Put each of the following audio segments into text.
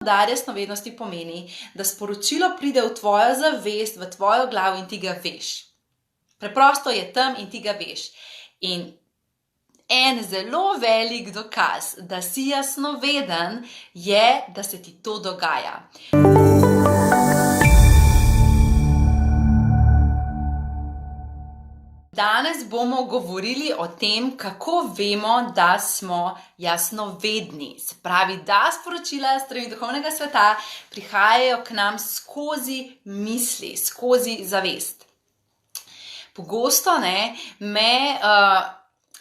Poudarjanje jasnovednosti pomeni, da sporočilo pride v tvojo zavest, v tvojo glavo in ti ga veš. Preprosto je tam in ti ga veš. In en zelo velik dokaz, da si jasnoveden, je, da se ti to dogaja. Danes bomo govorili o tem, kako vemo, da smo jasnovedni. Se pravi, da sporočila s strani duhovnega sveta prihajajo k nam skozi misli, skozi zavest. Pogosto me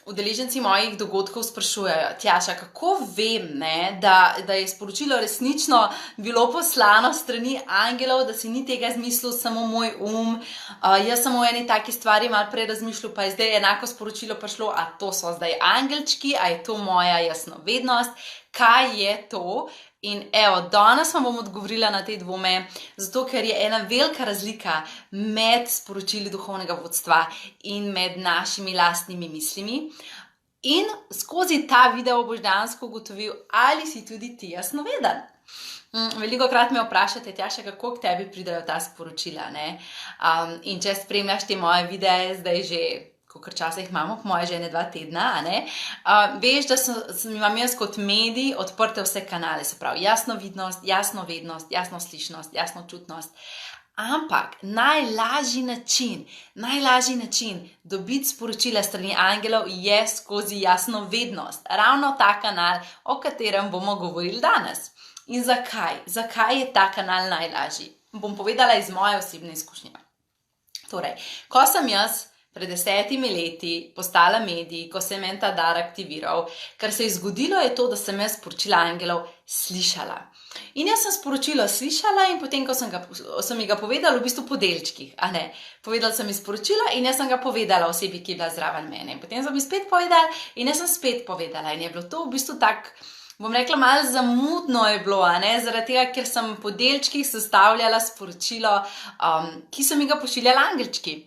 udeleženci mojih dogodkov sprašujejo: Tjaša, kako vem, da je sporočilo resnično bilo poslano s strani angelov, da si ni tega izmislil samo moj jaz samo o eni taki stvari malo prej razmišljal, pa je zdaj enako sporočilo prišlo, a to so zdaj angelčki, a je to moja jasnovednost, kaj je to? In evo, danes vam bom odgovorila na te dvome, zato ker je ena velika razlika med sporočili duhovnega vodstva in med našimi lastnimi mislimi. In skozi ta video boš dejansko ugotovil, ali si tudi ti jasnoveden. Velikokrat me vprašate: Tjaša, kako k tebi pridejo ta sporočila, in če spremljaš te moje videe zdaj že, kolikor časa jih imamo, po moje že 2 tedna, veš, da imam jaz kot medij odprte vse kanale, se pravi jasnovidnost, jasnovednost, jasnoslišnost, jasnočutnost. Ampak najlažji način dobiti sporočila strani angelov je skozi jasnovednost. Ravno ta kanal, o katerem bomo govorili danes. In zakaj? Zakaj je ta kanal najlažji? Bom povedala iz moje osebne izkušnje. Torej, ko sem jaz pred 10 leti postala medij, ko se je meni ta dar aktiviral, kar se je zgodilo, je to, da sem jaz sporočila angelov slišala. In jaz sem sporočilo slišala in potem, ko sem mi ga povedala v bistvu po delčkih, povedala sem mi sporočilo in jaz sem ga povedala osebi, ki je bila zraven mene. Potem sem mi spet povedala in jaz sem spet povedala in je bilo to v bistvu tak, bom rekla, malo zamudno je bilo, zaradi tega, ker sem po delčkih sestavljala sporočilo, ki so mi ga pošiljali angelčki.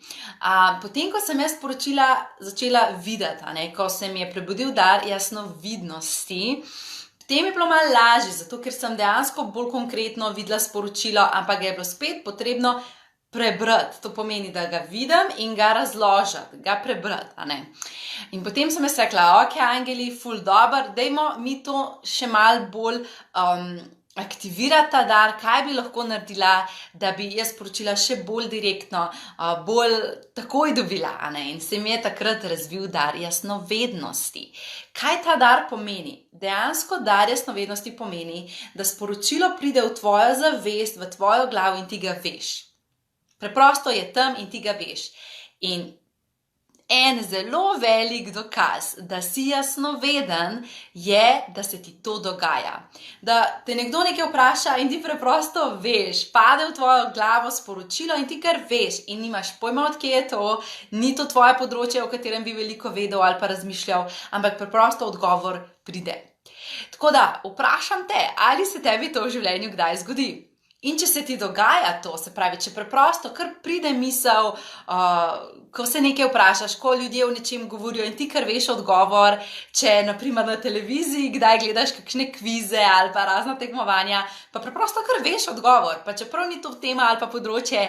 Potem, ko sem jaz sporočila začela videti, ko se mi je prebudil dar jasnovidnosti, potem je bilo malo lažje, zato ker sem dejansko bolj konkretno videla sporočilo, ampak ga je bilo spet potrebno prebrati. To pomeni, da ga vidim in ga razložiti, ga prebrati. In potem sem jaz rekla: ok, angeli, ful dobro, dajmo mi to še malo bolj aktivirati ta dar, kaj bi lahko naredila, da bi jaz sporočila še bolj direktno, bolj takoj dobila. In se mi je takrat razvil dar jasnovednosti. Kaj ta dar pomeni? Dejansko dar jasnovednosti pomeni, da sporočilo pride v tvojo zavest, v tvojo glavo in ti ga veš. Preprosto je tam in ti ga veš. In en zelo velik dokaz, da si jasnoveden, je, da se ti to dogaja. Da te nekdo nekaj vpraša in ti preprosto veš, pade v tvojo glavo sporočilo in ti kar veš in nimaš pojma, od kje je to, ni to tvoje področje, o katerem bi veliko vedel ali pa razmišljal, ampak preprosto odgovor pride. Tako da vprašam te, ali se tebi to v življenju kdaj zgodi? In če se ti dogaja to, se pravi, če preprosto kar pride misel, ko se nekaj vprašaš, ko ljudje o nečem govorijo in ti kar veš odgovor, če na primer na televiziji kdaj gledaš kakšne kvize ali pa razna tekmovanja, pa preprosto kar veš odgovor, pa čeprav ni to tema ali pa področje,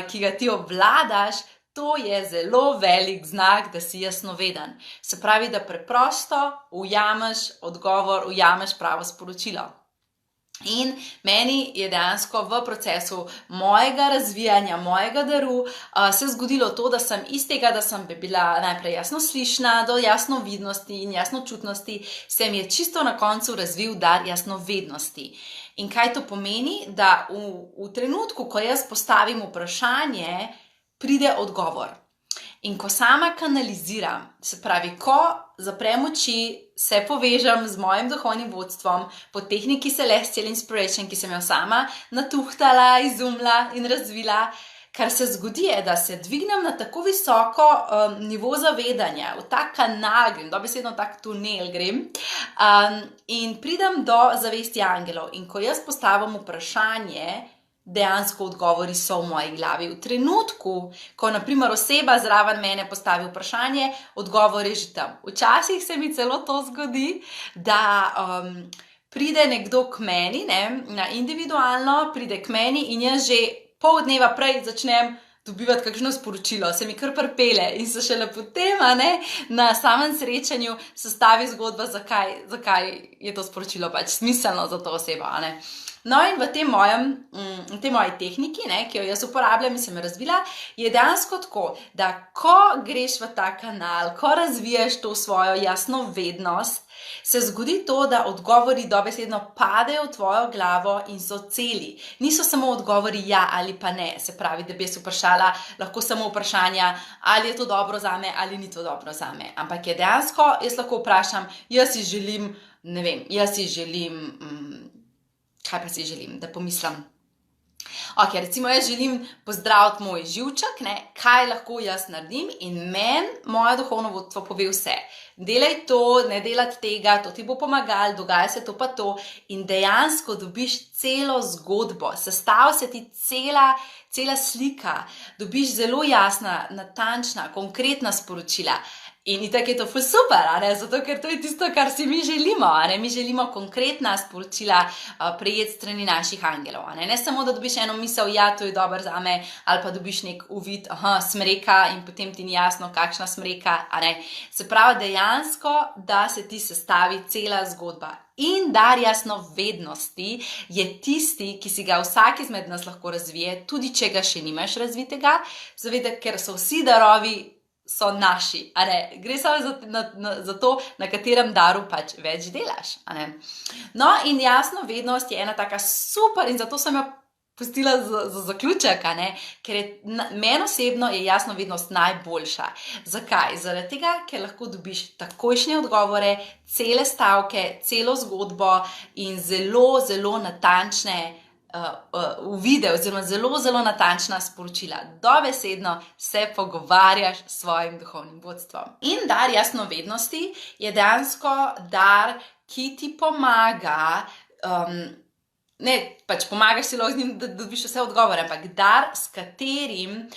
ki ga ti obvladaš, to je zelo velik znak, da si jasnoveden. Se pravi, da preprosto ujameš odgovor, ujameš pravo sporočilo. In meni je dejansko v procesu mojega razvijanja, mojega daru se zgodilo to, da sem iz tega, da sem bila najprej jasnoslišna, do jasnovidnosti in jasnočutnosti, se mi je čisto na koncu razvil dar jasnovednosti. In kaj to pomeni? Da v trenutku, ko jaz postavim vprašanje, pride odgovor. In ko sama kanaliziram, se pravi, ko zaprem oči, se povežem z mojim duhovnim vodstvom po tehniki Celestial Inspiration, ki sem jo sama natuhtala, izumila in razvila, kar se zgodi je, da se dvignem na tako visoko nivo zavedanja, v tak kanal grem, dobesedno tak tunel grem, in pridem do zavesti angelov. In ko jaz postavim vprašanje, dejansko odgovori so v moji glavi. V trenutku, ko na primer oseba zraven mene postavi vprašanje, odgovor je že tam. Včasih se mi celo to zgodi, da pride nekdo k meni, ne, na individualno, pride k meni in jaz že pol dneva prej začnem dobivati kakšno sporočilo, se mi kar pripelje in se šele potem, na samem srečanju sestavi zgodba, zakaj je to sporočilo pač smiselno za to osebo, No in v tej moji tehniki, ki jo jaz uporabljam in sem jo razvila, je dejansko tako, da ko greš v ta kanal, ko razviješ to svojo jasnovednost, se zgodi to, da odgovori dobesedno padejo v tvojo glavo in so celi. Niso samo odgovori ja ali pa ne, se pravi, da bi jaz vprašala lahko samo vprašanja, ali je to dobro zame ali ni to dobro zame. Ampak je dejansko, jaz lahko vprašam, jaz si želim, kaj pa si želim, da pomislim. Ok, recimo jaz želim pozdraviti moj živček, kaj lahko jaz naredim in moje duhovno vodstvo pove vse. Delaj to, ne delati tega, to ti bo pomagalo, dogaja se to pa to in dejansko dobiš celo zgodbo, sestavi se ti cela slika, dobiš zelo jasna, natančna, konkretna sporočila. In itak je to ful super, zato ker to je tisto, kar si mi želimo, mi želimo konkretna sporočila prejeti strani naših angelov, ne samo, da dobiš eno misel, ja, to je dobro zame, ali pa dobiš nek uvid, smreka in potem ti ni jasno, kakšna smreka, Se pravi dejansko, da se ti sestavi cela zgodba. In dar jasnovednosti je tisti, ki si ga vsak izmed nas lahko razvije, tudi če ga še nimaš razvitega, zavedati, ker so vsi darovi so naši, Gre samo za to, na katerem daru pač več delaš, No in jasnovednost je ena taka super in zato sem jo pustila za zaključek, ker meni osebno je jasnovednost najboljša. Zakaj? Zaradi tega, ker lahko dobiš takojšnje odgovore, cele stavke, celo zgodbo in zelo, zelo natančne uvide oziroma zelo, zelo natančna sporočila. Dobesedno se pogovarjaš s svojim duhovnim vodstvom. In dar jasnovednosti je dejansko dar, ki ti pomaga, pač pomagaš si lahko z njim, da dobiš vse odgovore, ampak dar, s katerim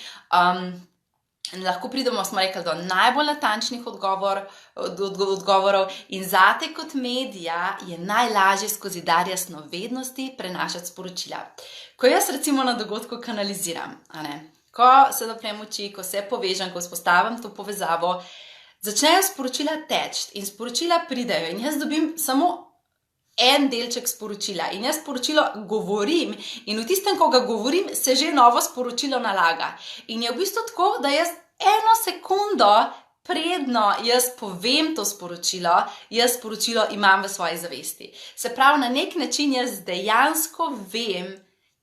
lahko pridemo, smo rekli, do najbolj natančnih odgovorov in zate kot medija je najlažje skozi dar jasnovednosti prenašati sporočila. Ko jaz recimo na dogodku kanaliziram, ko se zaprem oči, ko se povežem, ko vzpostavim to povezavo, začnejo sporočila teči in sporočila pridejo in jaz dobim samo en delček sporočila in jaz sporočilo govorim in v tistem, ko ga govorim, se že novo sporočilo nalaga. In je v bistvu tako, da jaz eno sekundo predno jaz povem to sporočilo, jaz sporočilo imam v svoji zavesti. Se pravi, na nek način jaz dejansko vem,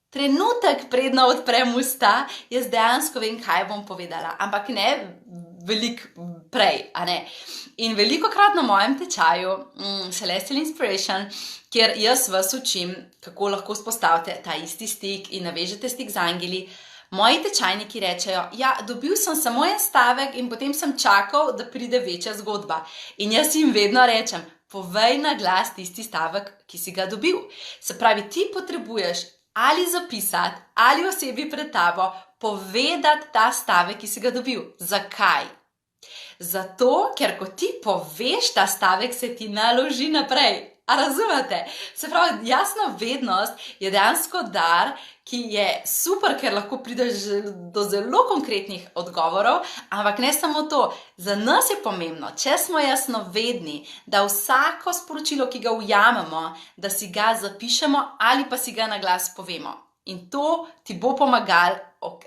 trenutek predno odprem usta, jaz dejansko vem, kaj bom povedala, ampak ne veliko prej, In velikokrat na mojem tečaju Celestial Inspiration, kjer jaz vas učim, kako lahko vzpostavite ta isti stik in navežete stik z angeli, moji tečajniki rečejo, ja, dobil sem samo en stavek in potem sem čakal, da pride večja zgodba. In jaz jim vedno rečem, povej na glas tisti stavek, ki si ga dobil. Se pravi, ti potrebuješ ali zapisati, ali osebi pred tabo povedati ta stavek, ki si ga dobil. Zakaj? Zato, ker ko ti poveš ta stavek, se ti naloži naprej. A razumete? Se pravi, jasnovednost je dejansko dar, ki je super, ker lahko prideš do zelo konkretnih odgovorov, ampak ne samo to. Za nas je pomembno, če smo jasnovedni, da vsako sporočilo, ki ga ujamemo, da si ga zapišemo ali pa si ga na glas povemo. In to ti bo pomagalo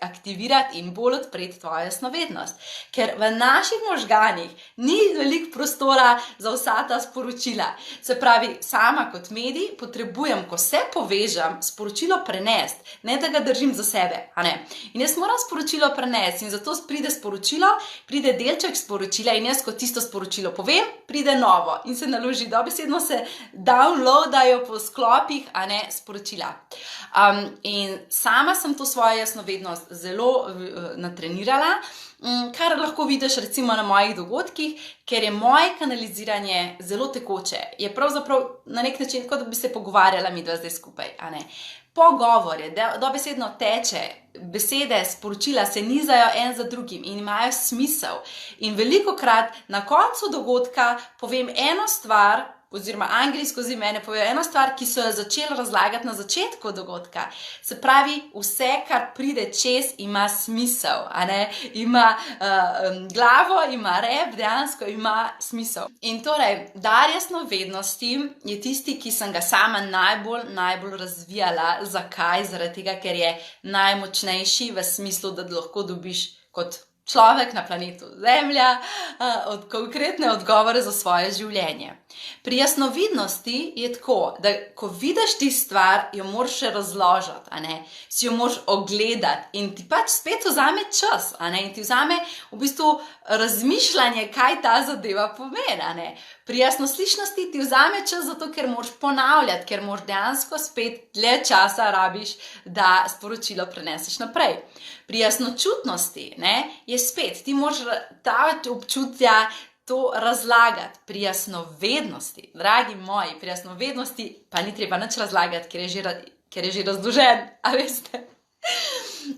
aktivirati in bolj odpreti tvojo jasnovednost. Ker v naših možganih ni veliko prostora za vsa ta sporočila. Se pravi, sama kot medij potrebujem, ko se povežem, sporočilo prenesti, ne da ga držim za sebe. In jaz moram sporočilo prenesti in zato pride sporočilo, pride delček sporočila in jaz, ko tisto sporočilo povem, pride novo in se naloži, dobesedno se downloadajo po sklopih, sporočila. In sama sem to svojo jasnovednost zelo natrenirala, kar lahko vidiš recimo na mojih dogodkih, ker je moje kanaliziranje zelo tekoče. Je pravzaprav na nek način, kot da bi se pogovarjala midva zdaj skupaj. Pogovor je, dobesedno teče, besede, sporočila se nizajo en za drugim in imajo smisel. In velikokrat na koncu dogodka povem eno stvar, oziroma angeli skozi mene povejo eno stvar, ki so jo začeli razlagati na začetku dogodka. Se pravi, vse, kar pride čez, ima smisel, a ne? Ima glavo, ima rep, dejansko ima smisel. In torej, dar jasnovednosti je tisti, ki sem ga sama najbolj razvijala. Zakaj? Zaradi tega, ker je najmočnejši v smislu, da lahko dobiš kot človek na planetu Zemlja konkretne odgovore za svoje življenje. Pri jasnovidnosti je tako, da ko vidiš ti stvar, jo moraš še razložiti, a ne? Si jo moraš ogledati in ti pač spet vzame čas, a ne? In ti vzame v bistvu razmišljanje, kaj ta zadeva pomeni, a ne? Pri jasnoslišnosti ti vzame čas zato, ker moraš ponavljati, ker moraš dejansko spet dlje časa rabiš, da sporočilo preneseš naprej. Pri jasnočutnosti, ne, je spet, ti moraš ta občutja to razlagati. Pri jasnovednosti, dragi moji, pri jasnovednosti pa ni treba nič razlagati, ker je že razložen, a veste.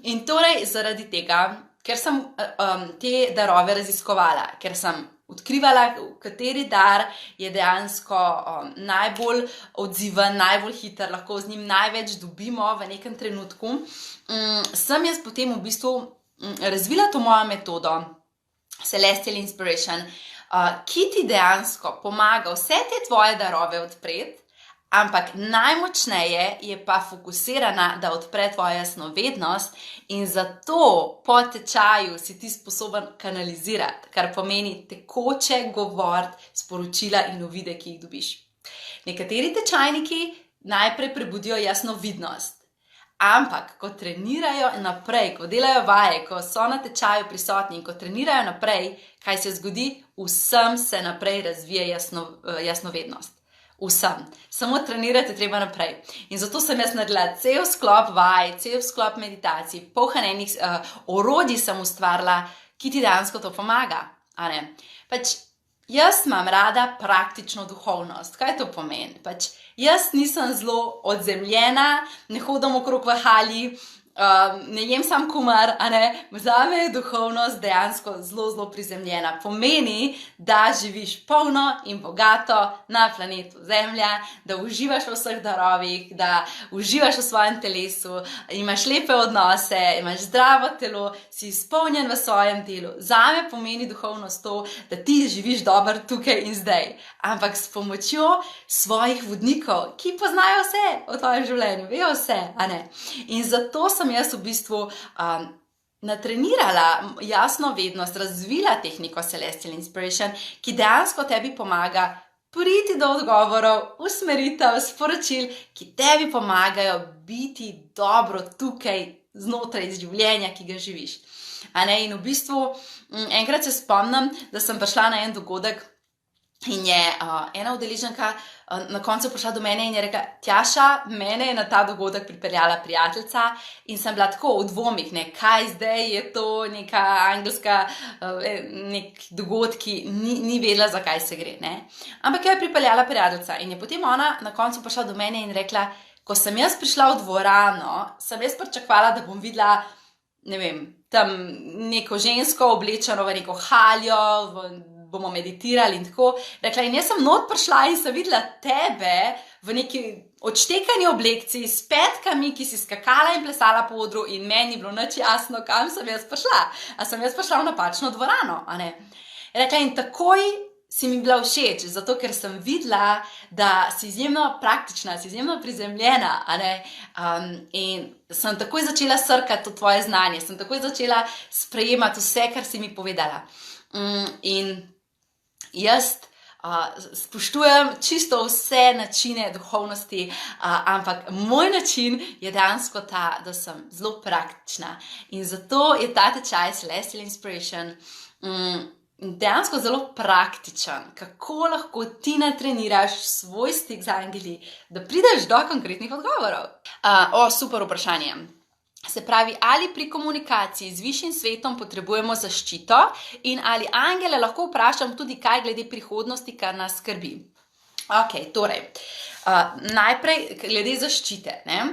In torej zaradi tega, ker sem te darove raziskovala, ker sem odkrivala, kateri dar je dejansko najbolj odziven, najbolj hiter, lahko z njim največ dobimo v nekem trenutku, sem jaz potem v bistvu razvila to mojo metodo Celestial Inspiration, ki ti dejansko pomaga vse te tvoje darove odpreti, ampak najmočneje je pa fokusirana, da odpre tvojo jasnovednost in zato po tečaju si ti sposoben kanalizirati, kar pomeni tekoče govoriti sporočila in uvide, ki jih dobiš. Nekateri tečajniki najprej prebudijo jasnovidnost, ampak ko trenirajo naprej, ko delajo vaje, ko so na tečaju prisotni in ko trenirajo naprej, kaj se zgodi? Vsem se naprej razvije jasnovednost. Vsem. Samo trenirati treba naprej. In zato sem jaz naredila cel sklop vaj, cel sklop meditacij, polhanenih orodij sem ustvarila, ki ti dejansko to pomaga. A ne? Pač jaz imam rada praktično duhovnost. Kaj to pomeni? Pač jaz nisem zelo odzemljena, ne hodim okrog v halji, ne jem sam kumar, a ne, zame je duhovnost dejansko zelo prizemljena. Pomeni, da živiš polno in bogato na planetu Zemlja, da uživaš v vseh darovih, da uživaš v svojem telesu, imaš lepe odnose, imaš zdravo telo, si izpolnjen v svojem delu. Zame pomeni duhovnost to, da ti živiš dobro tukaj in zdaj, ampak s pomočjo svojih vodnikov, ki poznajo vse o tvojem življenju, vejo vse, a ne. In zato sem jaz v bistvu natrenirala jasnovednost, razvila tehniko Celestial Inspiration, ki dejansko tebi pomaga priti do odgovorov, usmeritev, sporočil, ki tebi pomagajo biti dobro tukaj znotraj življenja, ki ga živiš. A ne? In v bistvu enkrat se spomnim, da sem prišla na en dogodek in je ena udeleženka na koncu prišla do mene in je rekla: Tjaša, mene je na ta dogodek pripeljala prijateljica in sem bila tako v dvomih, ne, kaj zdaj je to neka angelska nek dogodki, ni vedela, zakaj se gre, ne. Ampak jo je pripeljala prijateljica in je potem ona na koncu prišla do mene in rekla: ko sem jaz prišla v dvorano, sem jaz pričakovala, da bom videla, ne vem, tam neko žensko oblečeno v neko haljo, bomo meditirali in tako. Rekla, in jaz sem not prišla in sem videla tebe v neki odštekani oblekciji s petkami, ki si skakala in plesala po odru in meni ni bilo nič jasno, kam sem jaz prišla. A sem jaz prišla v napačno dvorano, a ne? Rekla, in takoj si mi bila všeč, zato ker sem videla, da si izjemno praktična, si izjemno prizemljena, a ne? In sem takoj začela srkati to tvoje znanje, sem takoj začela sprejemati vse, kar si mi povedala. In jaz spoštujem čisto vse načine duhovnosti, ampak moj način je dejansko ta, da sem zelo praktična. In zato je ta tečaj Celestial Inspiration dejansko zelo praktičen, kako lahko ti natreniraš svoj stik z angeli, da prideš do konkretnih odgovorov. Super vprašanje. Se pravi, ali pri komunikaciji z višjim svetom potrebujemo zaščito in ali angele lahko vprašam tudi kaj glede prihodnosti, kar nas skrbi. Ok, torej, najprej glede zaščite, ne?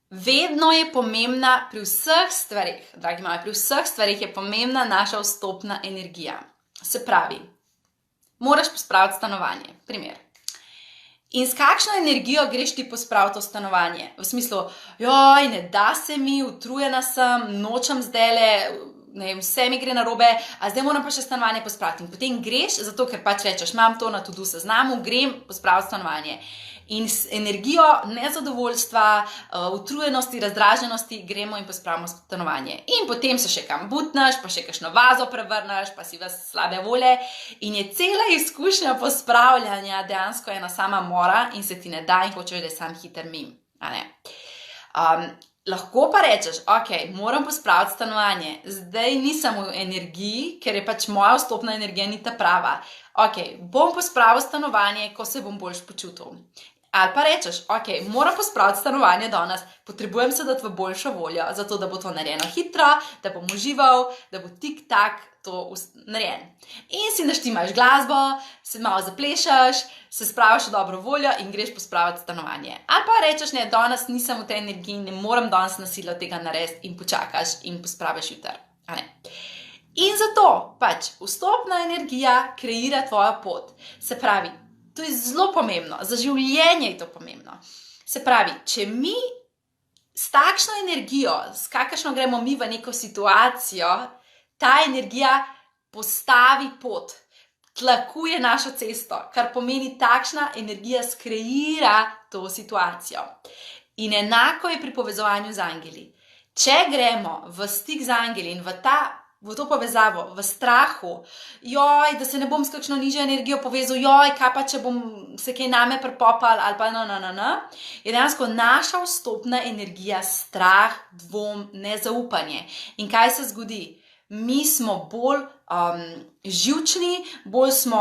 Vedno je pomembna pri vseh stvarih, dragi moji, pri vseh stvarih je pomembna naša vstopna energija. Se pravi, moraš pospraviti stanovanje, primer. In s kakšno energijo greš ti pospraviti to stanovanje? V smislu, joj, ne da se mi, utrujena sem, nočem zdajle, ne vem, vse mi gre narobe, a zdaj moram pa še stanovanje pospraviti. In potem greš, zato ker pač rečeš, imam to na to-do seznamu, grem pospraviti stanovanje. In s energijo nezadovoljstva, utrujenosti, razdraženosti gremo in pospravimo stanovanje. In potem se še kam butneš, pa še kakšno vazo prevrneš, pa si vas slabe volje. In je cela izkušnja pospravljanja dejansko ena sama mora in se ti ne da in hočeš, da je sam hiter mim. Lahko pa rečeš, ok, moram pospraviti stanovanje, zdaj nisem v energiji, ker je pač moja vstopna energija ni ta prava. Ok, bom pospravil stanovanje, ko se bom boljš počutil. Ali pa rečeš, ok, moram pospraviti stanovanje danes, potrebujem se dati v boljšo voljo, zato da bo to narejeno hitro, da bom užival, da bo tik-tak to narejen. In si naštimaš glasbo, se malo zaplešaš, se spraviš v dobro voljo in greš pospraviti stanovanje. Ali pa rečeš, ne, danes nisem v tej energiji, ne moram danes na silo tega narediti in počakaš in pospraviš jutri. In zato pač vstopna energija kreira tvojo pot. Se pravi, to je zelo pomembno, za življenje je to pomembno. Se pravi, če mi s takšno energijo, s kakršno gremo mi v neko situacijo, ta energija postavi pot, tlakuje našo cesto, kar pomeni takšna energija skreira to situacijo. In enako je pri povezovanju z angeli. Če gremo v stik z angeli in v to povezavo, v strahu, joj, da se ne bom s kakšno nižjo energijo povezal, joj, kaj pa, če bom se kaj name prepopal ali pa je dejansko naša vstopna energija strah, dvom, nezaupanje. In kaj se zgodi? Mi smo bolj živčni, bolj smo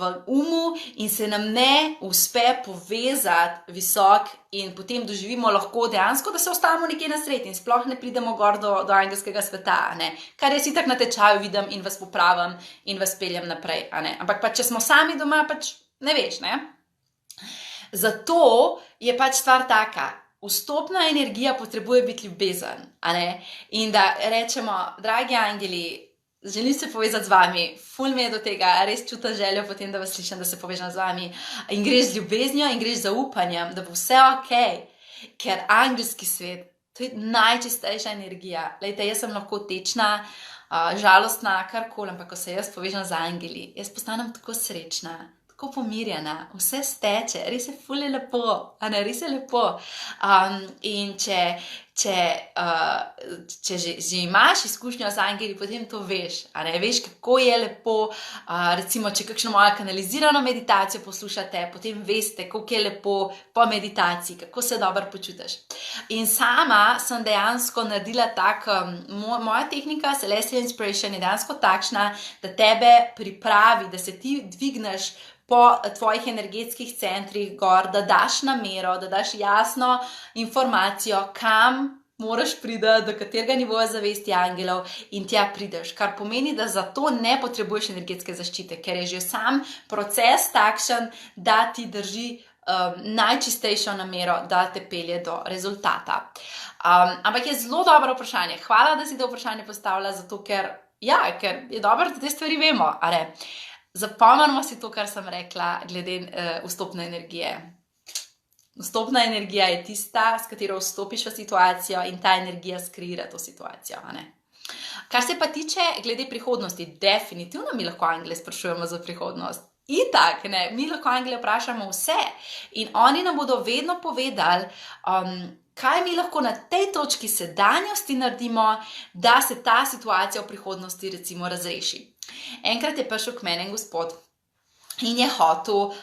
v umu in se nam ne uspe povezati visok in potem doživimo lahko dejansko, da se ostavimo nekje na sredi in sploh ne pridemo gor do angelskega sveta, kar jaz itak na tečaju vidim in vas popravim in vas peljem naprej, ampak pa če smo sami doma, pač ne veš, Zato je pač stvar taka, vstopna energija potrebuje biti ljubezen, in da rečemo, dragi angeli, želim se povezati z vami, ful mi je do tega, res čutim željo potem, da vas slišim, da se povežem z vami in greš z ljubeznijo in greš z zaupanjem, da bo vse ok, ker angelski svet, to je najčistejša energija. Lejte, jaz sem lahko tečna, žalostna, karkoli, ampak ko se jaz povežem z angeli, jaz postanem tako srečna, tako pomirjena, vse steče, res je ful je lepo, res je lepo. In če že imaš izkušnjo z angeli, potem to veš, veš, kako je lepo, recimo, če kakšno mojo kanalizirano meditacijo poslušate, potem veste, kako je lepo po meditaciji, kako se dobro počutiš. In sama sem dejansko naredila moja tehnika Celestial Inspiration je dejansko takšna, da tebe pripravi, da se ti dvigneš po tvojih energetskih centrih gor, da daš namero, da daš jasno informacijo, kam moraš priti, do katerega nivoja zavesti angelov in tja prideš, kar pomeni, da za to ne potrebuješ energetske zaščite, ker je že sam proces takšen, da ti drži najčistejšo namero, da te pelje do rezultata. Ampak je zelo dobro vprašanje. Hvala, da si to vprašanje postavila, zato ker je dobro, da te stvari vemo, Zapomnimo si to, kar sem rekla glede vstopne energije. Vstopna energija je tista, s katero vstopiš v situacijo in ta energija skreira to situacijo. Kar se pa tiče glede prihodnosti, definitivno mi lahko angele sprašujemo za prihodnost. Itak, mi lahko angele vprašamo vse in oni nam bodo vedno povedali, kaj mi lahko na tej točki sedanjosti naredimo, da se ta situacija v prihodnosti recimo razreši. Enkrat je prišel k meni gospod in je hotel,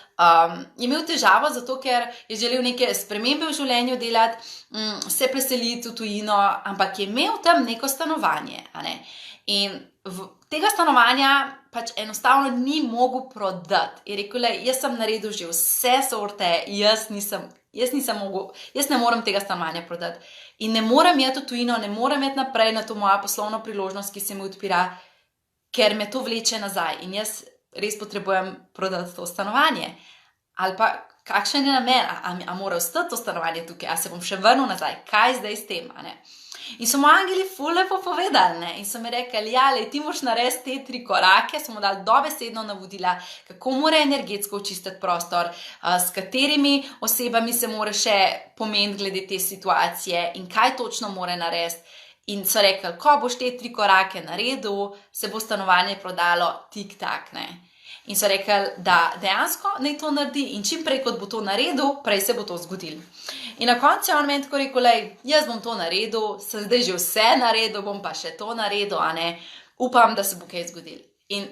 je imel težavo zato, ker je želel neke spremembe v življenju delati, se preseliti v tujino, ampak je imel tam neko stanovanje, In tega stanovanja pač enostavno ni mogel prodati. Je rekel, jaz sem naredil že vse sorte, jaz ne morem tega stanovanja prodati. In ne morem iti v tujino, ne morem iti naprej na to mojo poslovno priložnost, ki se mi odpira, ker me to vleče nazaj in jaz res potrebujem prodati to stanovanje. Ali pa kakšen je namen, a mora ostati to stanovanje tukaj, a se bom še vrnil nazaj, kaj zdaj s tem, In so mu angeli ful lepo povedali, ne? In so mi rekli, ja, lej, ti moraš narediti te 3 korake, so mu dali dobesedno navodila, kako mora energetsko očistiti prostor, s katerimi osebami se mora še pomeniti glede te situacije in kaj točno mora narediti. In so rekli, ko boš te 3 korake naredil, se bo stanovanje prodalo tik-tak, ne. In so rekli, da dejansko naj to naredi in čim prej, kot bo to naredil, prej se bo to zgodilo. In na koncu je on meni tako rekel, lej, jaz bom to naredil, sem zdaj že vse naredil, bom pa še to naredil, a ne, upam, da se bo kaj zgodilo. In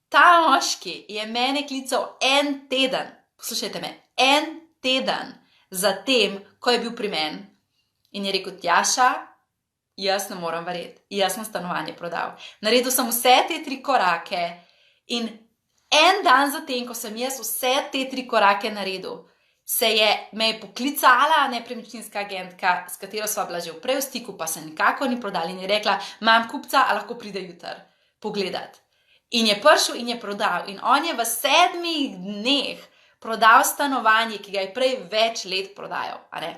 ta moški je mene klical 1 teden, poslušajte me, 1 teden zatem, ko je bil pri meni in je rekel, Tjaša, jaz ne moram verjeti, jaz sem stanovanje prodal. Naredil sem vse te 3 korake in en dan zatem, ko sem jaz vse te 3 korake naredil, me je poklicala nepremičninska agentka, s katero sva bila že prej v stiku, pa se nikako ni prodala in je rekla, imam kupca, a lahko pride jutri pogledat. In je prišel in je prodal. In on je v 7 dneh prodal stanovanje, ki ga je prej več let prodajal, a ne?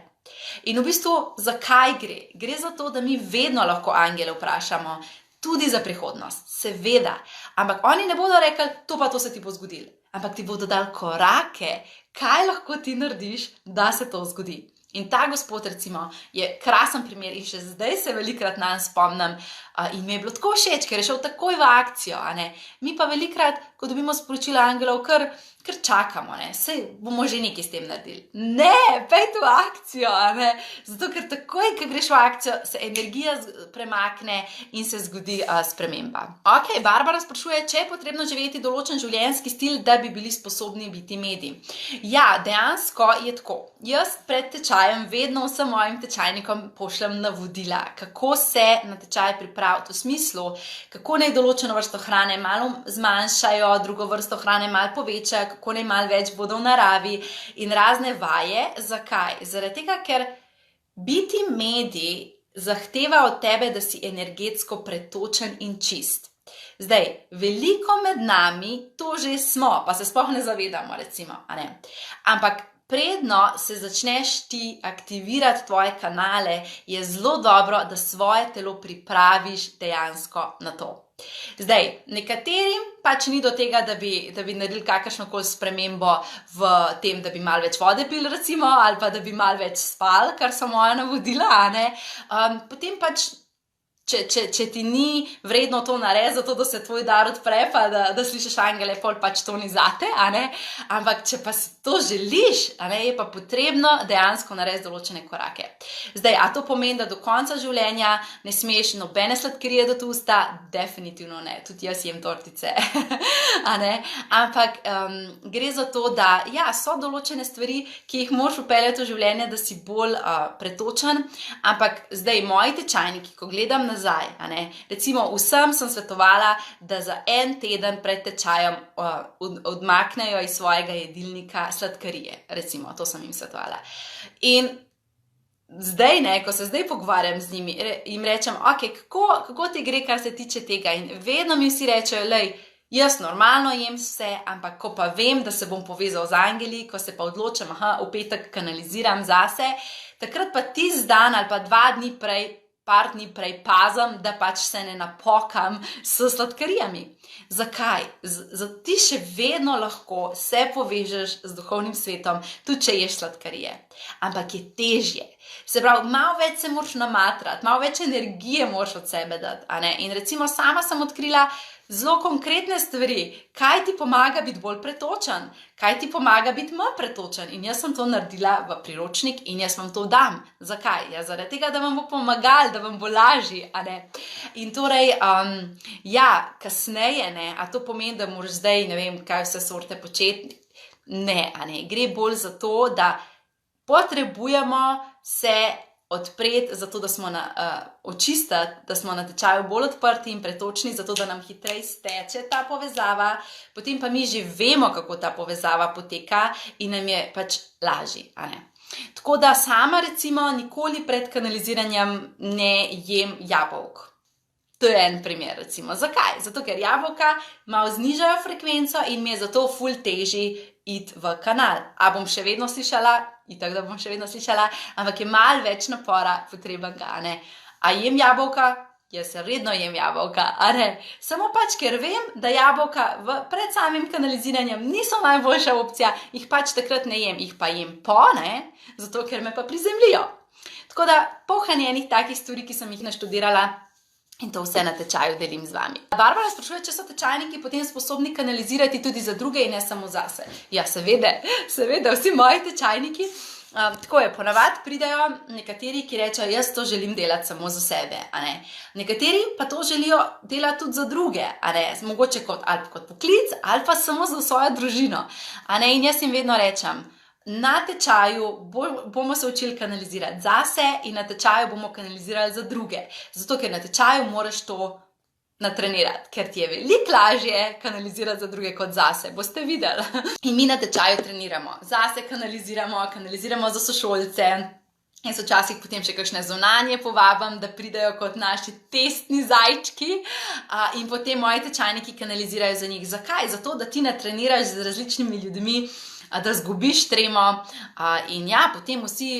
In v bistvu, zakaj gre? Gre za to, da mi vedno lahko angele vprašamo, tudi za prihodnost, seveda. Ampak oni ne bodo rekli, to pa to se ti bo zgodilo. Ampak ti bodo dali korake, kaj lahko ti narediš, da se to zgodi. In ta gospod, recimo, je krasen primer in še zdaj se velikrat nanj spomnim in mi je bilo tako všeč, ker je šel takoj v akcijo, a ne. Mi pa velikrat, ko dobimo sporočila angelov, kar čakamo, ne. Sej bomo že nekaj s tem naredili. Ne, pejte v akcijo, a ne. Zato, ker takoj, ko greš v akcijo, se energija premakne in se zgodi sprememba. Ok, Barbara sprašuje, če je potrebno živeti določen življenjski stil, da bi bili sposobni biti mediji. Ja, dejansko je tako. Jaz pred tečajem vedno vsem mojim tečajnikom pošljem navodila, kako se na tečaj pripraviti, v smislu, kako naj določeno vrsto hrane malo zmanjšajo, drugo vrsto hrane malo povečajo, kako naj malo več bodo v naravi in razne vaje. Zakaj? Zaradi tega, ker biti medij zahteva od tebe, da si energetsko pretočen in čist. Zdaj, veliko med nami to že smo, pa se sploh ne zavedamo, recimo, a ne. Ampak predno se začneš ti aktivirati tvoje kanale, je zelo dobro, da svoje telo pripraviš dejansko na to. Zdaj, nekaterim pač ni do tega, da bi naredili kakršnokoli spremembo v tem, da bi malo več vode pili, recimo, ali pa da bi malo več spali, kar so moja navodila, a ne. Potem pač, če ti ni vredno to narediti, zato da se tvoj dar odpre, pa da slišiš angele, pol pač to ni zate, a ne. Ampak, če pa si to želiš, a ne, je pa potrebno dejansko narediti določene korake. Zdaj, a to pomeni, da do konca življenja ne smeš nobene sladkarije dati v usta? Definitivno ne, tudi jaz jem tortice, a ne. Ampak gre za to, da ja, so določene stvari, ki jih moraš vpeljati v življenje, da si bolj pretočen, ampak zdaj moji tečajniki, ko gledam nazaj, a ne, recimo vsem sem svetovala, da za 1 teden pred tečajem odmaknejo iz svojega jedilnika sladkarije, recimo, to sem jim svetovala. In zdaj, ne, ko se zdaj pogovarjam z njimi, jim rečem, ok, kako ti gre, kar se tiče tega, in vedno mi vsi rečejo, lej, jaz normalno jem vse, ampak ko pa vem, da se bom povezal z angeli, ko se pa odločam, v petek kanaliziram zase, takrat pa tisti dan ali pa 2 dni prej, par dni prej pazim, da pač se ne napokam s sladkarijami. Zakaj? Ti še vedno lahko se povežeš z duhovnim svetom, tudi če ješ sladkarije. Ampak je težje. Se pravi, malo več se moraš namatrati, malo več energije moraš od sebe dati, a ne? In recimo sama sem odkrila zelo konkretne stvari, kaj ti pomaga biti bolj pretočen, kaj ti pomaga biti manj pretočen. In jaz sem to naredila v priročnik in jaz vam to dam. Zakaj? Ja, zaradi tega, da vam bo pomagal, da vam bo lažje, a ne. In torej, ja, kasneje, ne, a to pomeni, da moraš zdaj, ne vem, kaj vse sorte početi? Ne, a ne. Gre bolj za to, da potrebujemo se odpreti, zato da smo očistiti, da smo na tečaju bolj odprti in pretočni, zato da nam hitreje steče ta povezava, potem pa mi že vemo, kako ta povezava poteka in nam je pač lažje, a ne. Tako da sama recimo nikoli pred kanaliziranjem ne jem jabolk. To je en primer, recimo. Zakaj? Zato, ker jabolka malo znižajo frekvenco in mi je zato ful težji iti v kanal. A bom še vedno slišala? Itak, da bom še vedno slišala, ampak je malo več napora potrebenega, ne? A jem jabolka? Jaz redno jem jabolka, a ne? Samo pač, ker vem, da jabolka pred samim kanaliziranjem niso najboljša opcija, jih pač takrat ne jem, jih pa jem po, ne? Zato, ker me pa prizemljijo. Tako da pohanje enih takih stvari, ki sem jih naštudirala, in to vse na tečaju delim z vami. Barbara sprašuje, če so tečajniki potem sposobni kanalizirati tudi za druge in ne samo zase. Ja, seveda, vsi moji tečajniki. Tako je, ponavadi pridejo nekateri, ki rečejo, jaz to želim delati samo za sebe, a ne. Nekateri pa to želijo delati tudi za druge, a ne, mogoče ali kot poklic, ali pa samo za svojo družino, a ne, in jaz jim vedno rečem, na tečaju bomo se učili kanalizirati zase in na tečaju bomo kanalizirali za druge, zato ker na tečaju moraš to natrenirati, ker ti je veliko lažje kanalizirati za druge kot zase, boste videli. In mi na tečaju treniramo, zase kanaliziramo za sošolce in so včasih potem še kakšne zunanje povabim, da pridejo kot naši testni zajčki in potem moji tečajniki kanalizirajo za njih. Zakaj? Zato, da ti natreniraš z različnimi ljudmi, da zgubiš tremo in ja, potem vsi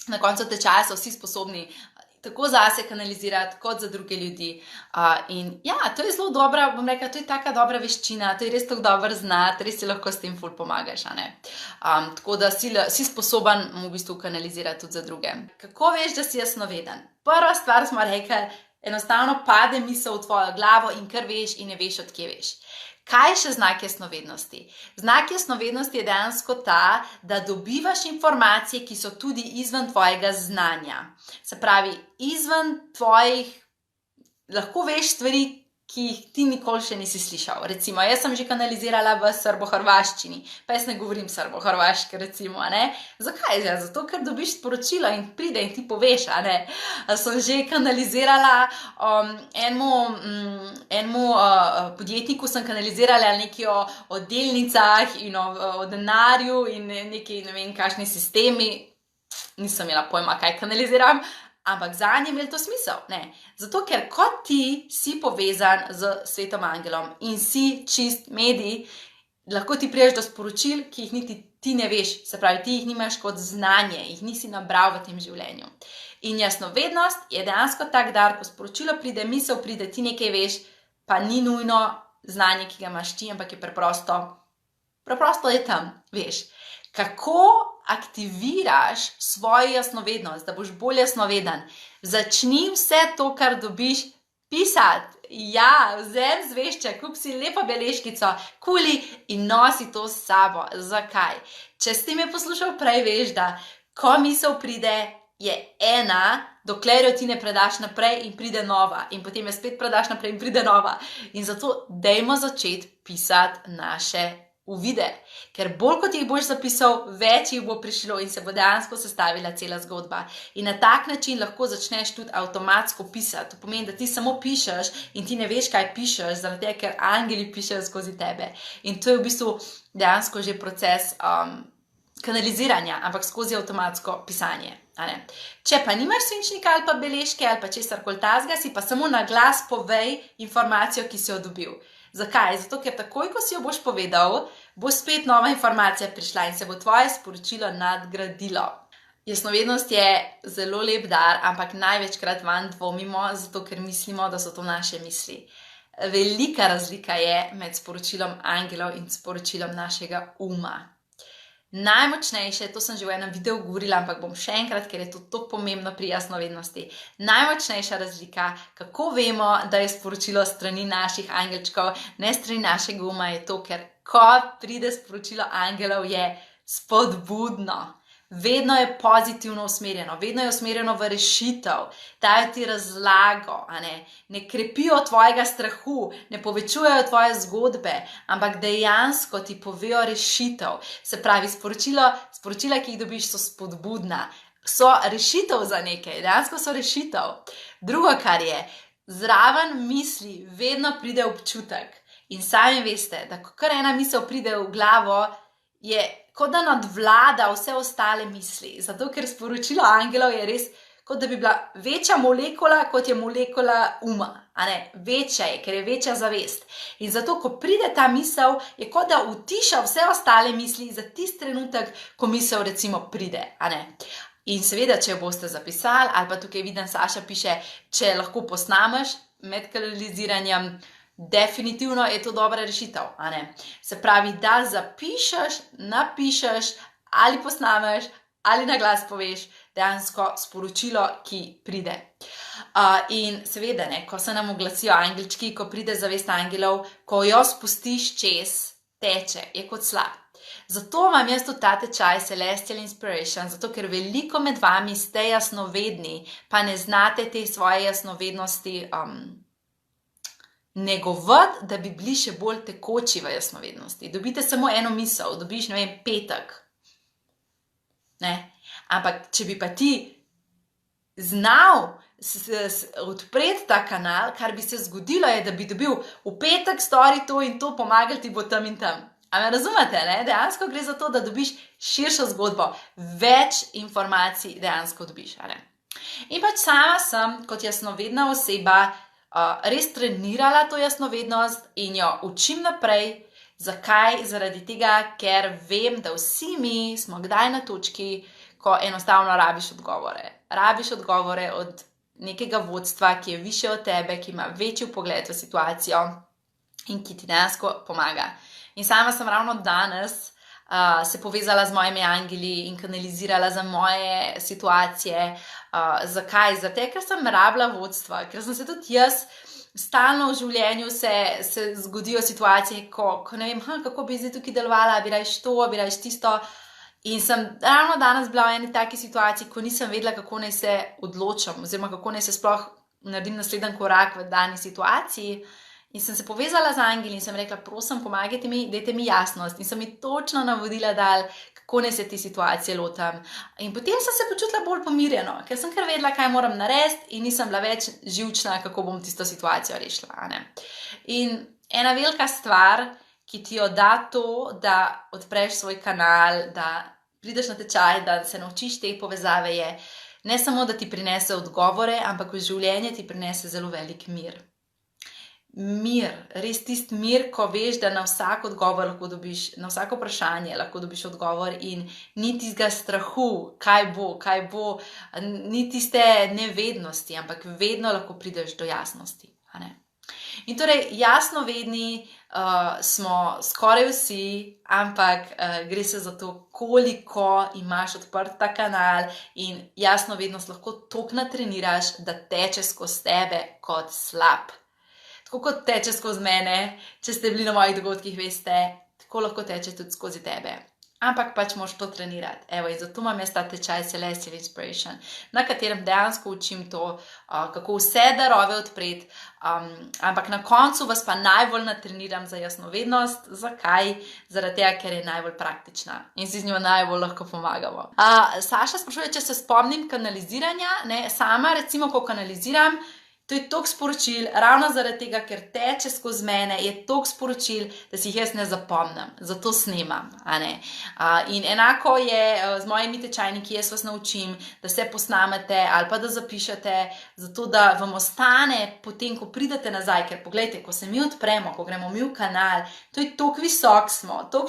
na koncu tečaja so vsi sposobni tako zase kanalizirati, kot za druge ljudi. In ja, to je zelo dobra, bom rekla, to je taka dobra veščina, to je res tako dobro znati, res si lahko s tem ful pomagaš, a ne. Tako da si sposoben v bistvu kanalizirati tudi za druge. Kako veš, da si jasnoveden? Prva stvar smo rekli, enostavno pade misel v tvojo glavo in kar veš in ne veš, od kje veš. Kaj je še znak jasnovednosti? Znak jasnovednosti je dejansko ta, da dobivaš informacije, ki so tudi izven tvojega znanja. Se pravi, izven tvojih, lahko veš stvari, ki jih ti nikoli še nisi slišal. Recimo, jaz sem že kanalizirala v srbo-hrvaščini, pa jaz ne govorim srbo-hrvaške, recimo, a ne? Zakaj? Zato, ker dobiš sporočilo in pride in ti poveš, a ne? Sem že kanalizirala enemu podjetniku, sem kanalizirala nekaj o delnicah in o denarju in nekaj, ne vem, kakšni sistemi. Nisem imela pojma, kaj kanaliziram, ampak zanje je imel to smisel, ne. Zato, ker kot ti si povezan z svetom angelom in si čist medij, lahko ti priješ do sporočil, ki jih niti ti ne veš, se pravi, ti jih nimaš kot znanje, jih nisi nabral v tem življenju. In jasnovednost je dejansko tak dar, ko sporočilo pride, misel pride, ti nekaj veš, pa ni nujno znanje, ki ga imaš ti, ampak je preprosto je tam, veš. Kako aktiviraš svojo jasnovednost, da boš bolj jasnoveden? Začni vse to, kar dobiš, pisati. Ja, vzem zvešček, kup si lepo beležkico, kuli in nosi to s sabo. Zakaj? Če si me poslušal prej, veš, da ko misel pride, je ena, dokler jo ti ne predaš naprej in pride nova. In potem jo spet predaš naprej in pride nova. In zato dajmo začeti pisati naše uvide, ker bolj kot jih boš zapisal, več jih bo prišlo in se bo dejansko sestavila cela zgodba. In na tak način lahko začneš tudi avtomatsko pisati. To pomeni, da ti samo pišeš in ti ne veš, kaj pišeš, zaradi tega, ker angeli pišejo skozi tebe. In to je v bistvu dejansko že proces kanaliziranja, ampak skozi avtomatsko pisanje. Če pa nimaš svinčnika ali pa beležke ali pa česarkoli takega, si pa samo na glas povej informacijo, ki si jo dobil. Zakaj? Zato, ker takoj, ko si jo boš povedal, bo spet nova informacija prišla in se bo tvoje sporočilo nadgradilo. Jasnovednost je zelo lep dar, ampak največkrat vanj dvomimo, zato ker mislimo, da so to naše misli. Velika razlika je med sporočilom angelov in sporočilom našega uma. Najmočnejše, to sem že v enem videu govorila, ampak bom še enkrat, ker je to tako pomembno pri jasnovednosti. Najmočnejša razlika, kako vemo, da je sporočilo strani naših angelčkov, ne strani našega uma, je to, ker ko pride sporočilo angelov, je spodbudno. Vedno je pozitivno usmerjeno, vedno je usmerjeno v rešitev, dajo ti razlago, ne krepijo tvojega strahu, ne povečujejo tvoje zgodbe, ampak dejansko ti povejo rešitev. Se pravi, sporočila, ki jih dobiš, so spodbudna, so rešitev za nekaj, dejansko so rešitev. Drugo, kar je, zraven misli vedno pride občutek. In sami veste, da ko kar ena misel pride v glavo, je kot da nadvlada vse ostale misli. Zato, ker sporočilo angelov je res, kot da bi bila večja molekula, kot je molekula uma. Večja je, ker je večja zavest. In zato, ko pride ta misel, je kot da utiša vse ostale misli za tisti trenutek, ko misel recimo pride. In seveda, če jo boste zapisali, ali pa tukaj vidim, Saša piše, če lahko posnameš med kanaliziranjem, definitivno je to dobra rešitev, a ne? Se pravi, da zapišeš, napišeš ali posnameš ali na glas poveš dejansko sporočilo, ki pride. In seveda, ne, ko se nam oglasijo angelčki, ko pride zavest angelov, ko jo spustiš čez, teče, je kot slab. Zato vam jaz tudi ta tečaj Celestial Inspiration, zato ker veliko med vami ste jasnovedni, pa ne znate te svoje jasnovednosti negovati, da bi bili še bolj tekoči v jasnovednosti. Dobite samo eno misel, dobiš, ne vem, petek. Ne? Ampak, če bi pa ti znal odpreti ta kanal, kar bi se zgodilo je, da bi dobil v petek stori to in to, pomagali ti bo tam in tam. A me razumete, ne? Dejansko gre za to, da dobiš širšo zgodbo, več informacij dejansko dobiš, a ne? In pač sama sem, kot jasnovedna oseba, res trenirala to jasnovednost in jo učim naprej. Zakaj? Zaradi tega, ker vem, da vsi mi smo kdaj na točki, ko enostavno rabiš odgovore. Rabiš odgovore od nekega vodstva, ki je višje od tebe, ki ima večji vpogled v situacijo in ki ti dejansko pomaga. In sama sem ravno danes se povezala z mojimi angeli in kanalizirala za moje situacije. Zakaj? Zato, ker sem rabila vodstva, ker sem se tudi jaz stalno v življenju se zgodijo situacije, ko ne vem, kako bi zdaj tukaj delovala, bi rajš to, bi rajš tisto. In sem ravno danes bila v eni taki situaciji, ko nisem vedela, kako naj se odločam, oziroma kako naj se sploh naredim naslednji korak v dani situaciji. In sem se povezala z angeli in sem rekla, prosim, pomagajte mi, dajte mi jasnost. In so mi točno navodila dali, kako naj se te situacije lotam. In potem sem se počutila bolj pomirjeno, ker sem kar vedela, kaj moram narediti in nisem bila več živčna, kako bom tisto situacijo rešila. Ne? In ena velika stvar, ki ti jo da to, da odpreš svoj kanal, da prideš na tečaj, da se naučiš te povezave, je ne samo, da ti prinese odgovore, ampak v življenje ti prinese zelo velik mir. Mir, res tisti mir, ko veš, da na vsak odgovor lahko dobiš, na vsako vprašanje lahko dobiš odgovor in ni tistega strahu, kaj bo, ni tiste nevednosti, ampak vedno lahko prideš do jasnosti. A ne? In torej jasnovedni smo skoraj vsi, ampak gre se za to, koliko imaš odprt ta kanal in jasnovednost lahko toliko natreniraš, da teče skozi tebe kot slab. Tako kot teče skozi mene, če ste bili na mojih dogodkih, veste, tako lahko teče tudi skozi tebe. Ampak pač moraš to trenirati. Evo, in zato imam jaz ta tečaj Celestial Inspiration, na katerem dejansko učim to, kako vse darove odpreti, ampak na koncu vas pa najbolj natreniram za jasnovednost. Zakaj? Zaradi tega, ker je najbolj praktična in si z njo najbolj lahko pomagamo. Saša sprašuje, če se spomnim kanaliziranja, ne, sama recimo, ko kanaliziram, to je toliko sporočil, ravno zaradi tega, ker teče skozi mene, je toliko sporočil, da si jih jaz ne zapomnim, zato snemam. A ne? In enako je z mojimi tečajniki, jaz vas naučim, da se posnamete ali pa da zapišete, zato da vam ostane potem, ko pridete nazaj, ker poglejte, ko se mi odpremo, ko gremo mi v kanal, to je toliko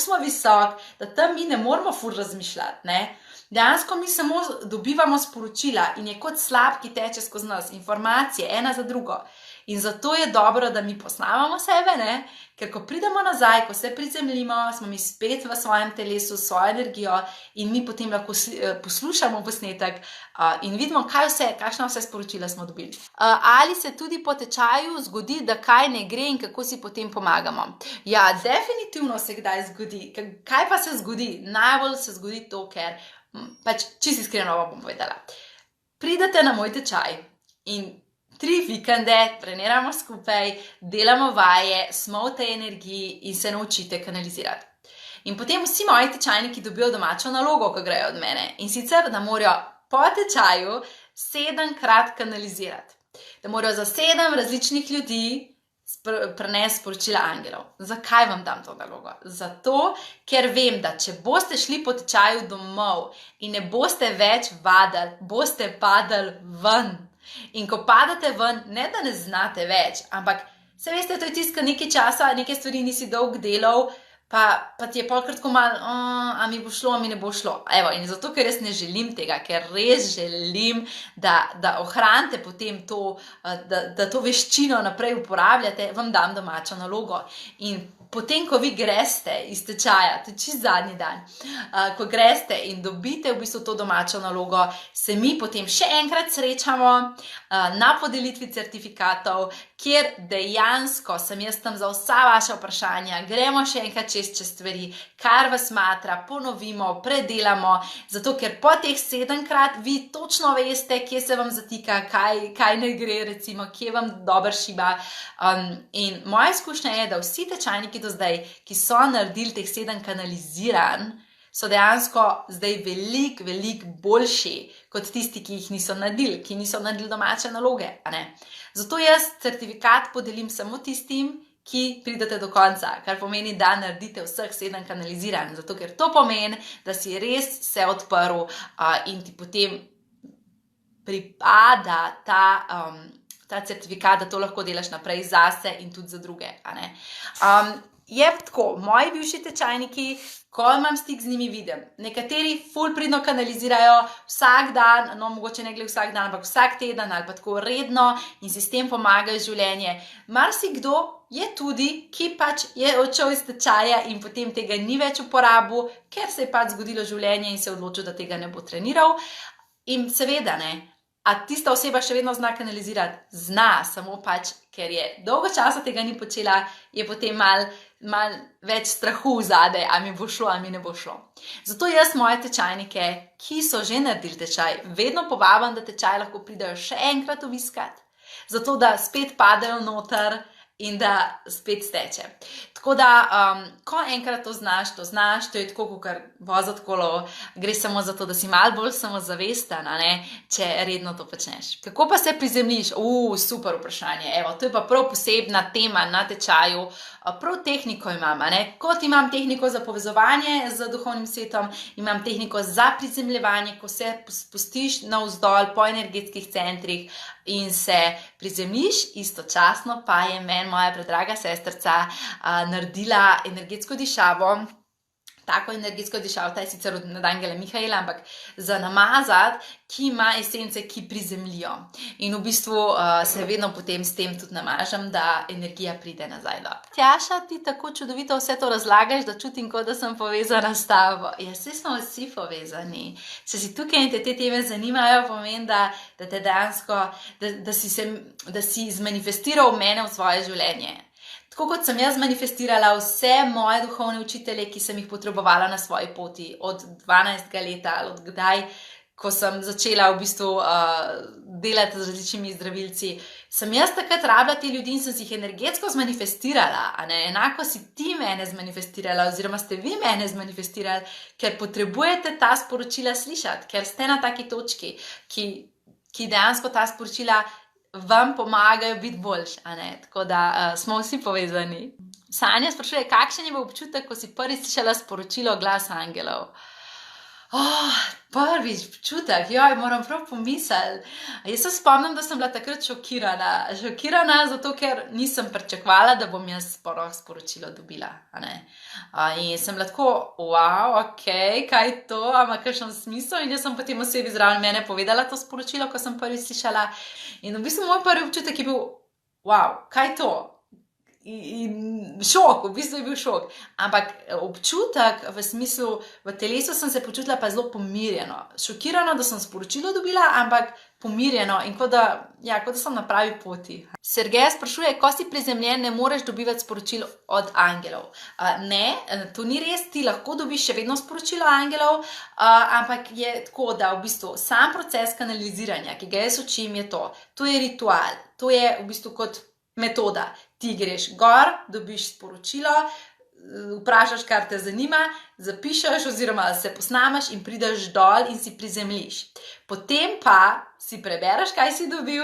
smo visok, da tam mi ne moramo ful razmišljati, ne? Dejansko mi samo dobivamo sporočila in je kot slab, ki teče skozi nas, informacije, ena za drugo. In zato je dobro, da mi posnamamo sebe, ne? Ker ko pridemo nazaj, ko se prizemljimo, smo mi spet v svojem telesu, svojo energijo in mi potem lahko poslušamo posnetek in vidimo, kakšna vse sporočila smo dobili. Ali se tudi po tečaju zgodi, da kaj ne gre in kako si potem pomagamo? Ja, definitivno se kdaj zgodi. Kaj pa se zgodi? Najbolj se zgodi to, ker pač čisto iskreno vam bom povedala. Pridete na moj tečaj in 3 vikende treniramo skupaj, delamo vaje, smo v tej energiji in se naučite kanalizirati. In potem vsi moji tečajniki dobijo domačo nalogo, ko grejo od mene. In sicer, da morajo po tečaju 7-krat kanalizirati. Da morajo za 7 različnih ljudi prenesti sporočila angelov. Zakaj vam dam to nalogo? Zato, ker vem, da če boste šli po tečaju domov in ne boste več vadili, boste padali ven. In ko padate ven, ne da ne znate več, ampak se veste, to je tisto, nekaj časa, neke stvari nisi dolgo delal, pa ti je polkrat tako malo, a mi bo šlo, a mi ne bo šlo. Evo, in zato, ker jaz ne želim tega, ker res želim, da ohranite potem to, da to veščino naprej uporabljate, vam dam domačo nalogo. In potem, ko vi greste iz tečaja, to je čist zadnji dan, ko greste in dobite v bistvu to domačo nalogo, se mi potem še enkrat srečamo na podelitvi certifikatov, kjer dejansko sem jaz tam za vsa vaša vprašanja, gremo še enkrat čez stvari, kar vas matra, ponovimo, predelamo, zato ker po teh 7-krat vi točno veste, kje se vam zatika, kaj ne gre, recimo, kje vam dobro šiba. In moja izkušnja je, da vsi tečajniki do zdaj, ki so naredili teh 7 kanaliziranj, so dejansko zdaj veliko boljši kot tisti, ki jih niso naredili, ki niso naredili domače naloge. Zato jaz certifikat podelim samo tistim, ki pridete do konca, kar pomeni, da naredite vseh 7 kanaliziranj, zato ker to pomeni, da si res se odprl in ti potem pripada ta certifikat, da to lahko delaš naprej zase in tudi za druge. Je tako, moji bivši tečajniki, ko imam stik z njimi, vidim, nekateri ful pridno kanalizirajo vsak dan, no mogoče ne glede vsak dan, ampak vsak teden ali pa tako redno in si s tem pomagajo življenje. Marsikdo je tudi, ki pač je odšel iz tečaja in potem tega ni več uporabil, ker se je pač zgodilo življenje in se je odločil, da tega ne bo treniral. In seveda ne, a tista oseba še vedno zna kanalizirati? Zna, samo pač, ker je dolgo časa tega ni počela, je potem malo več strahu zadaj, a mi bo šlo, a mi ne bo šlo. Zato jaz moje tečajnike, ki so že naredili tečaj, vedno povabim, da tečaj lahko pridejo še enkrat oviskat, zato da spet padejo noter in da spet steče. Tako da, ko enkrat to znaš, to je tako, kot voziti kolo, gre samo za to, da si malo bolj samozavesten, če redno to počneš. Kako pa se prizemljiš? Super vprašanje. Evo, to je pa prav posebna tema na tečaju. Prav tehniko imam, Kot imam tehniko za povezovanje z duhovnim svetom, imam tehniko za prizemljevanje, ko se spustiš navzdol po energetskih centrih in se prizemljiš, istočasno pa je meni moja predraga sestrica naredila energetsko dišavo. Tako energetsko dišavo, ta je sicer od Angele Mihaela, ampak za namazati, ki ima esence, ki prizemljijo. In v bistvu se vedno potem s tem tudi namažem, da energija pride nazaj dol. Tjaša, ti tako čudovito vse to razlagaš, da čutim, kot da sem povezana s tabo. Ja, saj smo vsi povezani. Če si tukaj in te teme zanimajo, pomeni, da te dejansko, da si zmanifestiral mene v svoje življenje. Tako kot sem jaz manifestirala vse moje duhovne učitelje, ki sem jih potrebovala na svoji poti od 12. leta ali od kdaj, ko sem začela v bistvu delati z različnimi zdravilci, sem jaz takrat rabila te ljudi in sem si jih energetsko zmanifestirala. Enako si ti mene zmanifestirala oziroma ste vi mene zmanifestirali, ker potrebujete ta sporočila slišati, ker ste na taki točki, ki dejansko ta sporočila vam pomagajo biti boljši, tako da smo vsi povezani. Sanja sprašuje, kakšen je bil občutek, ko si prvič slišala sporočilo Glas angelov? Prvič občutek, moram prav pomisliti. Jaz se spomnim, da sem bila takrat šokirana, zato ker nisem pričakovala, da bom jaz sporočilo dobila. In sem bila tako, kaj je to, ima kakšen smisel, in jaz sem potem osebi zraven mene povedala to sporočilo, ko sem prvič slišala. In v bistvu moj prvi občutek je bil, kaj je to? In šok, v bistvu je bil šok. Ampak občutek v smislu, v telesu sem se počutila pa zelo pomirjeno. Šokirano, da sem sporočilo dobila, ampak pomirjeno in kot da sem na pravi poti. Sergej sprašuje, ko si prizemljen, ne moreš dobivati sporočil od angelov. Ne, to ni res, ti lahko dobiš še vedno sporočilo angelov, ampak je tako, da v bistvu sam proces kanaliziranja, ki ga jaz učim, je to. To je ritual, to je v bistvu kot metoda. Ti greš gor, dobiš sporočilo, vprašaš, kar te zanima, zapišeš oziroma se posnameš in prideš dol in si prizemljiš. Potem pa si prebereš, kaj si dobil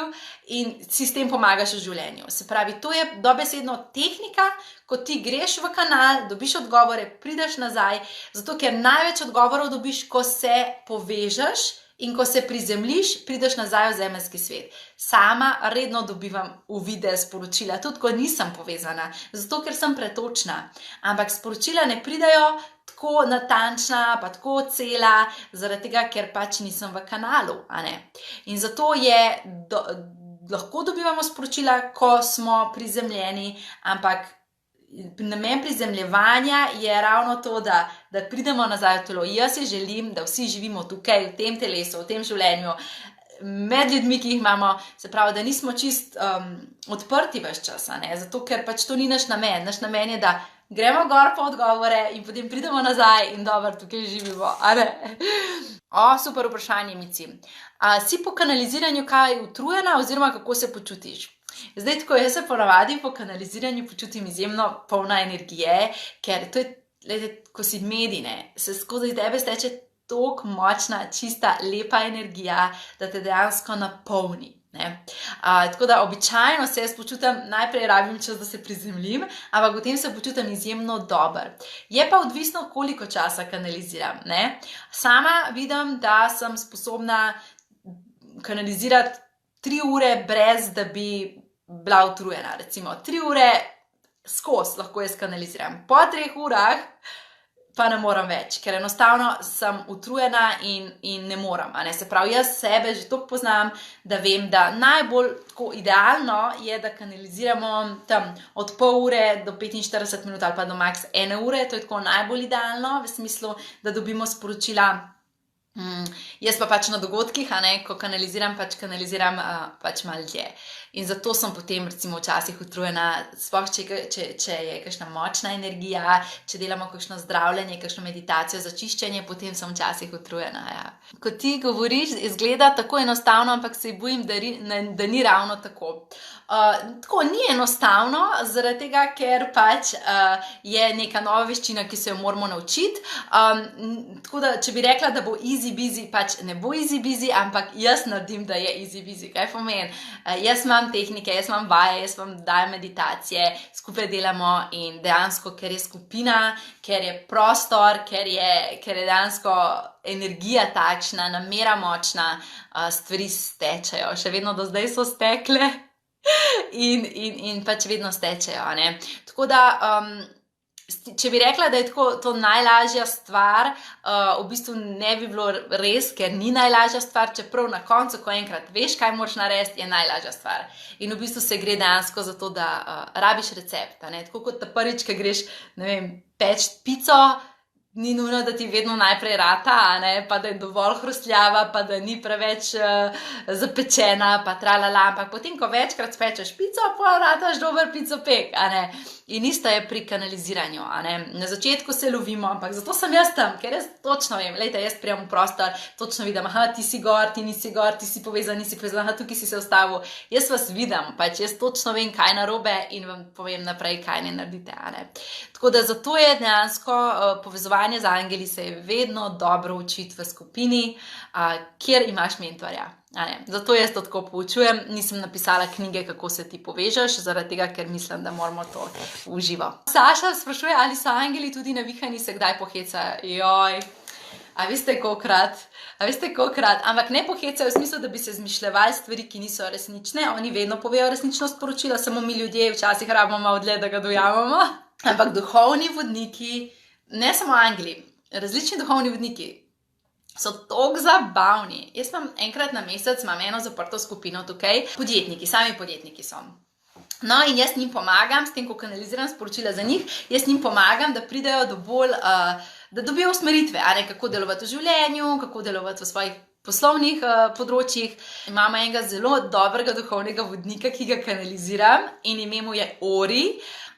in si s tem pomagaš v življenju. Se pravi, to je dobesedno tehnika, ko ti greš v kanal, dobiš odgovore, prideš nazaj, zato ker največ odgovorov dobiš, ko se povežeš In ko se prizemljiš, prideš nazaj v zemeljski svet. Sama redno dobivam uvide, sporočila, tudi ko nisem povezana, zato ker sem pretočna. Ampak sporočila ne pridajo tako natančna, pa tako cela, zaradi tega, ker pač nisem v kanalu. In zato lahko dobivamo sporočila, ko smo prizemljeni, ampak namen prizemljevanja je ravno to, da pridemo nazaj v telo. Jaz si želim, da vsi živimo tukaj, v tem telesu, v tem življenju, med ljudmi, ki jih imamo, se pravi, da nismo čist odprti ves čas, zato ker pač to ni naš namen. Naš namen je, da gremo gor po odgovore in potem pridemo nazaj in dobro, tukaj živimo, super vprašanje, Mici. Si po kanaliziranju kaj utrujena oziroma kako se počutiš? Zdaj, tako jaz se ponavadi po kanaliziranju počutim izjemno polna energije, ker to je, ko si medine, se skozi tebe steče toliko močna, čista, lepa energija, da te dejansko napolni. Tako da običajno se jaz počutim, najprej rabim čas, da se prizemljim, ampak potem se počutim izjemno dober. Je pa odvisno, koliko časa kanaliziram. Sama vidim, da sem sposobna kanalizirati 3 ure brez, da bi bila utrujena. Recimo 3 ure skozi lahko jaz kanaliziram. Po 3 urah pa ne moram več, ker enostavno sem utrujena in ne moram. Se pravi, jaz sebe že toliko poznam, da vem, da najbolj tako idealno je, da kanaliziramo tam od pol ure do 45 minut ali pa do max 1 ure. To je tako najbolj idealno, v smislu, da dobimo sporočila. Jaz pa pač na dogodkih, ko kanaliziram pač malo dlje. In zato sem potem recimo včasih utrujena, sploh če je kakšna močna energija, če delamo kakšno zdravljenje, kakšno meditacijo za čiščenje, potem sem včasih utrujena. Ko ti govoriš, izgleda tako enostavno, ampak se bojim, da ni ravno tako. Tako ni enostavno, zaradi tega, ker pač je neka nova veščina, ki se jo moramo naučiti. Tako da, če bi rekla, da bo easy busy, pač ne bo easy busy, ampak jaz naredim, da je easy busy. Kaj pomeni? Jaz imam tehnike, jaz imam vaje, jaz vam dajem meditacije, skupaj delamo in dejansko, ker je skupina, ker je prostor, ker je dejansko energija takšna, namera močna, stvari stečejo. Še vedno do zdaj so stekle. In pač vedno stečejo. Tako da, če bi rekla, da je to najlažja stvar, v bistvu ne bi bilo res, ker ni najlažja stvar, čeprav na koncu, ko enkrat veš, kaj moraš narediti, je najlažja stvar. In v bistvu se gre dejansko za to, da rabiš recept. Tako kot prvič, ko greš, peč pico, ni nujno, da ti vedno najprej rata, pa da je dovolj hrustljava, pa da ni preveč zapečena, pa tralala, ampak potem, ko večkrat spečeš pico, pa rataš dober pico pek, In isto je pri kanaliziranju, Na začetku se lovimo, ampak zato sem jaz tam, ker jaz točno vem, jaz prijemam v prostor, točno vidim, ti si gor, ti nisi gor, ti si povezan, nisi povezan, tukaj si se ustavil. Jaz vas vidim, pač jaz točno vem, kaj narobe in vam povem naprej, kaj ne naredite, Tako da zato je dejansko povezovanje z angeli se je vedno dobro učiti v skupini, kjer imaš mentorja. Zato jaz to tako poučujem, nisem napisala knjige, kako se ti povežeš, zaradi tega, ker mislim, da moramo to uživo. Saša sprašuje, ali so angeli tudi navihani, se kdaj pohecajo? Joj, a veste kolikrat, ampak ne pohecajo v smislu, da bi se zmišljevali stvari, ki niso resnične, oni vedno povejo resnično sporočilo, samo mi ljudje včasih rabimo malo dlje, da ga dojamemo. Ampak duhovni vodniki, ne samo angeli, različni duhovni vodniki, so toliko zabavni. Jaz imam enkrat na mesec, imam eno zaprto skupino tukaj, podjetniki, sami podjetniki so. No, in jaz njim pomagam, s tem, ko kanaliziram sporočila za njih, jaz njim pomagam, da pridejo do bolj, da dobijo usmeritve, kako delovati v življenju, kako delovati v svojih poslovnih področjih. Imamo enega zelo dobrega duhovnega vodnika, ki ga kanaliziram in ime mu je Ori.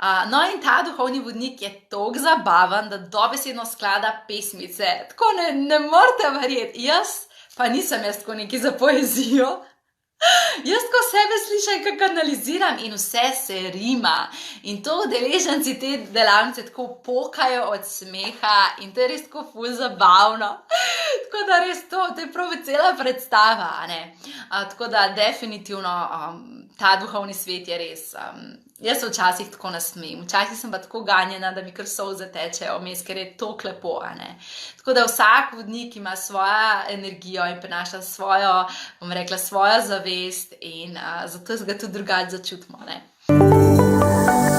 No, in ta duhovni vodnik je toliko zabaven, da dobesedno sklada pesmice. Tako ne morete verjeti. Jaz pa nisem tako neki za poezijo. Jaz ko sebe slišam, kako kanaliziram in vse se rima. In to udeleženci te delavnice tako pokajo od smeha in to je res tako ful zabavno. Tako da res to je prav cela predstava. Tako da definitivno ta duhovni svet je res Jaz se včasih tako nasmejim, včasih sem pa tako ganjena, da mi kar solze tečejo vmes, ker je toliko lepo, a ne. Tako da vsak vodnik ima svojo energijo in prinaša svojo, bom rekla, svojo zavest in zato ga tudi drugače začutimo, ne.